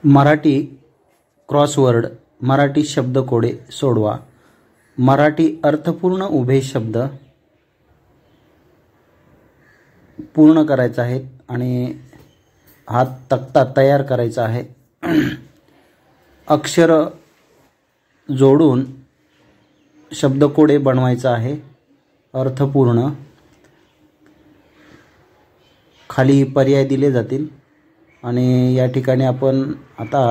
Marathi crossword, Marathi शब्दकोडे सोडवा. मराठी अर्थपूर्ण उभे शब्द पूर्ण करायचा आहे आणि हा तक्ता तयार करायचा आहे. अक्षर जोडून शब्दकोडे बनवायचा आहे अर्थपूर्ण. खाली पर्याय दिले जातील आणि या ठिकाणी आपण आता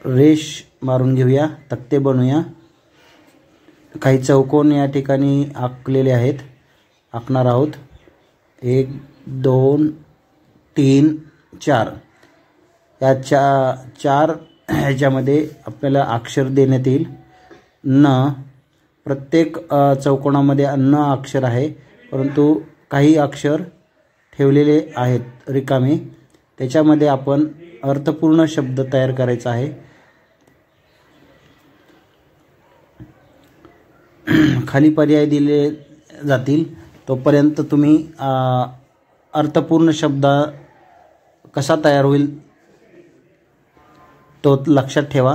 रेष मारून घेऊया, तक्ते बनवूया. काही चौकोन या ठिकाणी आखलेले आहेत, आखणार आहोत. 1 2 3 4 या चार ह्याच्यामध्ये आपल्याला अक्षर देण्यात येईल. न प्रत्येक चौकोनामध्ये न अक्षर आहे, परंतु काही अक्षर ठेवलेले आहेत रिकामे. त्याच्यामध्ये आपण अर्थपूर्ण शब्द तयार करायचा आहे. खाली पर्याय दिले जातील, तोपर्यंत तुम्ही अर्थपूर्ण शब्द कसा तयार होईल तो लक्षात ठेवा.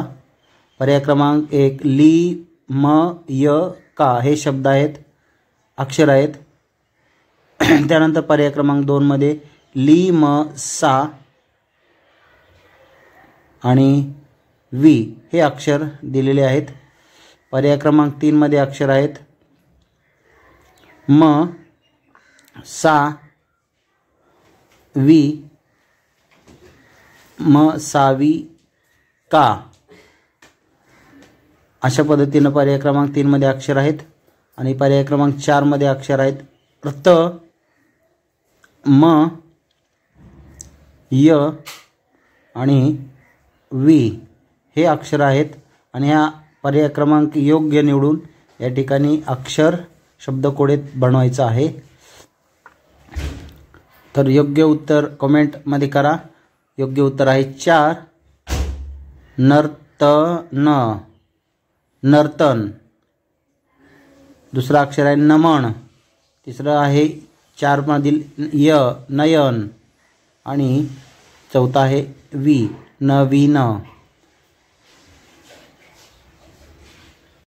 पर्याय क्रमांक 1 ली, म, य, का हे शब्द आहेत, अक्षर आहेत. त्यानंतर पर्याय क्रमांक 2 मध्ये ली, म, सा आणि वी हे अक्षर दिलेले आहेत. पर्याय क्रमांक 3 मध्ये अक्षर आहेत म, सा, वी, म, सा, वी, का. अशा पद्धतीने पर्याय क्रमांक 3 मध्ये अक्षर आहेत. आणि पर्याय क्रमांक 4 मध्ये अक्षर आहेत त, म, य आणि वी हे अक्षर आहेत. आणि ह्या पर्याय क्रमांक योग्य निवडून या ठिकाणी अक्षर शब्दकोडे बनवायचं आहे. तर योग्य उत्तर कमेंटमध्ये करा. योग्य उत्तर आहे 4 नर्तन, नर्तन. दुसरा अक्षर आहे नमन. तिसरं आहे 4 मधील य, नयन. आणि चौथा आहे वी, नवीन.